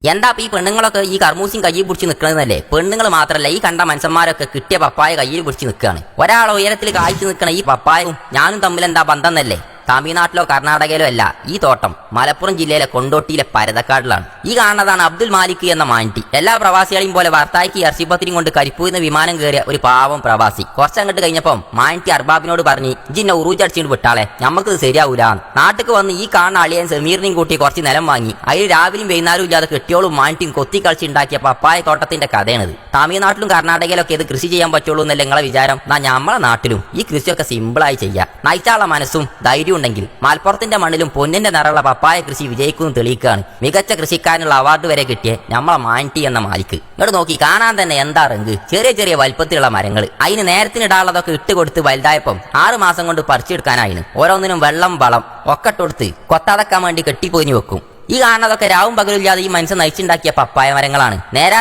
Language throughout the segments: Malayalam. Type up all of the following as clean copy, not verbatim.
എന്താ ഈ പെണ്ണുങ്ങളൊക്കെ ഈ കർമൂസിയും കയ്യിൽ പിടിച്ച് നിൽക്കണമെന്നല്ലേ? പെണ്ണുങ്ങൾ മാത്രമല്ല, ഈ കണ്ട മനുഷ്യന്മാരൊക്കെ കിട്ടിയ പപ്പായ കയ്യിൽ പിടിച്ച് നിൽക്കുകയാണ്. ഒരാൾ ഉയരത്തിൽ കായ്ച്ചു നിൽക്കണ ഈ പപ്പായവും ഞാനും തമ്മിൽ എന്താ ബന്ധം എന്നല്ലേ? തമിഴ്നാട്ടിലോ കർണാടകയിലോ അല്ല, ഈ തോട്ടം മലപ്പുറം ജില്ലയിലെ കൊണ്ടോട്ടിയിലെ പരതക്കാടിലാണ്. ഈ കാണുന്നതാണ് അബ്ദുൽ മാലിക് എന്ന മാൻറ്റി. എല്ലാ പ്രവാസികളെയും പോലെ വാർത്തായ്ക്ക് ഇറച്ചിപ്പത്തിനും കൊണ്ട് കരിപ്പൂരിന്ന് വിമാനം കയറിയ ഒരു പാവം പ്രവാസി. കുറച്ചങ്ങോട്ട് കഴിഞ്ഞപ്പം മാൻറ്റി അർബാബിനോട് പറഞ്ഞ് ഇജിന്നെ ഉറൂച്ചടിച്ചിട്ട് വിട്ടാളെ, ഞമ്മക്ക് ശരിയാവൂല. നാട്ടിക്ക് വന്ന് ഈ കാണുന്ന അളിയൻ സമീറിനെയും കൂട്ടി കുറച്ച് നിലം വാങ്ങി അതിൽ രാവിലെയും വൈകുന്നേരവും ഇല്ലാതെ കെട്ടിയോളും മാൻറ്റിയും കൊത്തി കളിച്ചുണ്ടാക്കിയ പപ്പായ തോട്ടത്തിന്റെ കഥയാണിത്. തമിഴ്നാട്ടിലും കർണാടകയിലൊക്കെ ഇത് കൃഷി ചെയ്യാൻ പറ്റുള്ളൂ എന്നല്ല നിങ്ങളെ വിചാരം? നമ്മളെ നാട്ടിലും ഈ കൃഷിയൊക്കെ സിമ്പിളായി ചെയ്യാം. നയിച്ചാള മനസ്സും ധൈര്യം ഉണ്ടെങ്കിൽ മലപ്പുറത്തിന്റെ മണ്ണിലും പൊന്നിന്റെ നിറമുള്ള പപ്പായ കൃഷി വിജയിക്കുന്നു തെളിയിക്കുകയാണ് മികച്ച കൃഷിക്കാരനുള്ള അവാർഡ് വരെ കിട്ടിയ നമ്മളെ മാൻറ്റി എന്ന മാലിക്ക്. ഇങ്ങോട്ട് നോക്കി, കാണാൻ തന്നെ എന്താ റങ്ക്. ചെറിയ ചെറിയ വലിപ്പത്തിലുള്ള മരങ്ങൾ. അതിന് നേരത്തിനിടാനുള്ളതൊക്കെ ഇട്ട് കൊടുത്ത് വലുതായപ്പം 6 മാസം കൊണ്ട് പറിച്ചെടുക്കാനായിന്. ഓരോന്നിനും വെള്ളം വളം ഒക്കെ കൊടുത്ത് കൊത്താതക്കാൻ വേണ്ടി കെട്ടിപ്പൊതിഞ്ഞു വെക്കും. ഈ കാണുന്നതൊക്കെ രാവും പകലില്ലാതെ ഈ മനുഷ്യൻ നയിച്ചുണ്ടാക്കിയ പപ്പായ മരങ്ങളാണ്.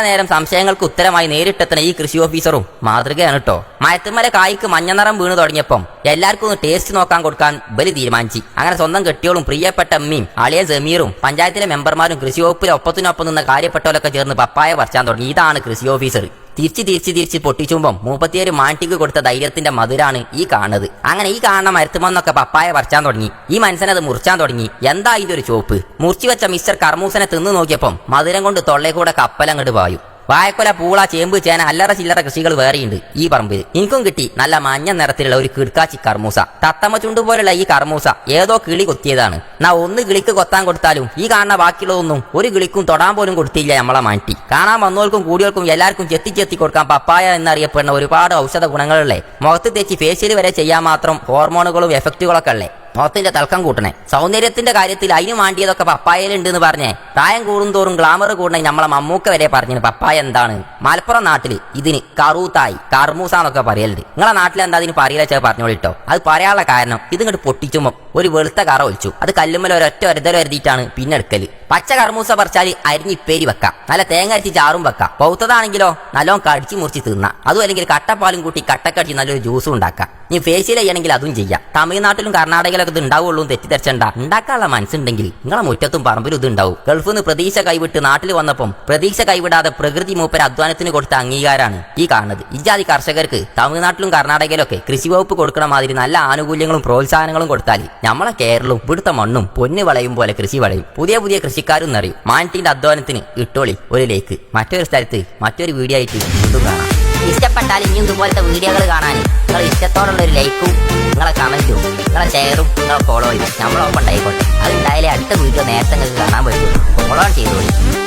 നേരം സംശയങ്ങൾക്ക് ഉത്തരമായി നേരിട്ടെത്തണ ഈ കൃഷി ഓഫീസറും മാതൃകയാണ് കേട്ടോ. മയത്തുമല കായ്ക്ക് മഞ്ഞനിറം വീണ് തുടങ്ങിയപ്പം എല്ലാവർക്കും ഒന്ന് ടേസ്റ്റ് നോക്കാൻ കൊടുക്കാൻ ബലി തീരുമാനിച്ചു. അങ്ങനെ സ്വന്തം കെട്ടിയോളും പ്രിയപ്പെട്ട അമ്മയും അളിയ ജമീറും പഞ്ചായത്തിലെ മെമ്പർമാരും കൃഷി വകുപ്പിലെ ഒപ്പത്തിനൊപ്പം നിന്ന് കാര്യപ്പെട്ടവരൊക്കെ ചേർന്ന് പപ്പായ പറിച്ചാൻ തുടങ്ങി. ഇതാണ് കൃഷി ഓഫീസർ. തിരിച്ച് പൊട്ടിച്ചുമ്പം 37 മാൻറ്റിക്ക് കൊടുത്ത ധൈര്യത്തിന്റെ മധുരാണ് ഈ കാണുന്നത്. അങ്ങനെ ഈ കാണുന്ന മരത്തുമെന്നൊക്കെ പപ്പായ പറിച്ചാൻ തുടങ്ങി. ഈ മനുഷ്യനത് മുറിച്ചാൻ തുടങ്ങി. എന്താ ഇതൊരു ചോപ്പ്? മുറിച്ചു വെച്ച മിസ്റ്റർ കർമൂസനെ തിന്നു നോക്കിയപ്പം മധുരം കൊണ്ട് തൊള്ളേ കൂടെ കപ്പലങ്ങോട്ട് പായും. വായക്കൊല, പൂള, ചേമ്പ്, ചേന, അല്ലറ ചില്ലറ കൃഷികൾ വേറെയുണ്ട് ഈ പറമ്പിൽ. എനിക്കും കിട്ടി നല്ല മഞ്ഞ നിറത്തിലുള്ള ഒരു കിടക്കാച്ചി കർമൂസ. തത്തമ്മ ചുണ്ടു പോലുള്ള ഈ കർമൂസ ഏതോ കിളി കൊത്തിയതാണ്. ഒന്ന് കിളിക്ക് കൊത്താൻ കൊടുത്താലും ഈ കാണുന്ന ബാക്കിയുള്ളതൊന്നും ഒരു കിളിക്കും തൊടാൻ പോലും കൊടുത്തില്ല നമ്മളെ മാറ്റി. കാണാൻ വന്നവർക്കും കൂടിയവർക്കും എല്ലാവർക്കും ചെത്തി കൊടുക്കാൻ പപ്പായ എന്നറിയപ്പെടുന്ന ഒരുപാട് ഔഷധ ഗുണങ്ങളുള്ളേ. മുഖത്ത് തേച്ച് ഫേഷ്യൽ വരെ ചെയ്യാൻ മാത്രം ഹോർമോണുകളും എഫക്റ്റുകളൊക്കെ ഉള്ളേ. മുഖത്തിന്റെ തിളക്കം കൂട്ടണേ. സൗന്ദര്യത്തിന്റെ കാര്യത്തിൽ അതിന് വേണ്ടിയതൊക്കെ പപ്പായയിലുണ്ട് എന്ന് പറഞ്ഞേ. പ്രായം കൂടുന്തോറും ഗ്ലാമർ കൂടണേ നമ്മളെ മമ്മൂക്ക വരെ പറഞ്ഞു പപ്പായ എന്താണ്. മലപ്പുറം നാട്ടില് ഇതിന് കറൂത്തായി കർമൂസ എന്നൊക്കെ പറയലുണ്ട്. നിങ്ങളെ നാട്ടിൽ എന്താ അതിന് പറയില്ല വെച്ചാൽ പറഞ്ഞോളിട്ടോ. അത് പറയാനുള്ള കാരണം ഇതിങ്ങോട്ട് പൊട്ടിച്ചുമ്പോ ഒരു വെളുത്ത കറ ഒഴിച്ചു അത് കല്ലുമ്മൽ ഒരൊറ്റ ഒരുതരരുതിയിട്ടാണ് പിന്നെ എടുക്കല്. പച്ച കർമൂസ പറിച്ചാൽ അരിഞ്ഞിപ്പേരി വെക്കാം, നല്ല തേങ്ങ അരിച്ച് ചാറും വെക്കാം. പൗത്തതാണെങ്കിലോ നല്ലോണം കടിച്ചു മുറിച്ച് തിന്നാം. അതും അല്ലെങ്കിൽ കട്ടപ്പാലും കൂട്ടി കട്ടക്കടിച്ച് നല്ലൊരു ജ്യൂസും ഉണ്ടാക്കാം. ഇനി ഫേഷ്യൽ ചെയ്യണമെങ്കിൽ അതും ചെയ്യാം. തമിഴ്നാട്ടിലും കർണാടകയിലൊക്കെ ഇത് ഉണ്ടാവുള്ളൂ തെറ്റിദ്ധരിച്ചണ്ട. ഉണ്ടാക്കാനുള്ള മനസ്സുണ്ടെങ്കിൽ നിങ്ങളെ മുറ്റത്തും പറമ്പിലും ഇത് ഉണ്ടാവും. ഗൾഫിൽ നിന്ന് പ്രതീക്ഷ കൈവിട്ട് നാട്ടിൽ വന്നപ്പം പ്രതീക്ഷ കൈവിടാതെ പ്രകൃതി മൂപ്പര അധ്വാനത്തിന് കൊടുത്ത അംഗീകാരമാണ് ഈ കാണുന്നത്. ഇജാതി കർഷകർക്ക് തമിഴ്നാട്ടിലും കർണാടകയിലൊക്കെ കൃഷി വകുപ്പ് കൊടുക്കണ മാതിരി നല്ല ആനുകൂല്യങ്ങളും പ്രോത്സാഹനങ്ങളും കൊടുത്താൽ നമ്മളെ കേരളവും ഇവിടുത്തെ മണ്ണും പൊന്ന് വളയും പോലെ കൃഷി വളയും. പുതിയ കൃഷിക്കാരും എന്നറിയും. മാൻറ്റിന്റെ അധ്വാനത്തിന് ഇട്ടോളി ഒരു ലേക്ക്. മറ്റൊരു സ്ഥലത്ത് മറ്റൊരു വീഡിയോ ആയിട്ട് വീണ്ടും കാണാം. ഇഷ്ടപ്പെട്ടാൽ ഇനിയും ഇതുപോലത്തെ വീഡിയോകൾ കാണാൻ നിങ്ങൾ ഇഷ്ടത്തോടുള്ള ഒരു ലൈക്കും നിങ്ങളെ കമന്റും നിങ്ങളെ ഷെയറും നിങ്ങളെ ഫോളോയും നമ്മളൊപ്പം ഉണ്ടായിക്കോട്ടെ. അത് ഉണ്ടായാലേ അടുത്ത വീഡിയോ നേരത്തെ നിങ്ങൾക്ക് കാണാൻ പറ്റുള്ളൂ. ഫോളോ ചെയ്തോളി.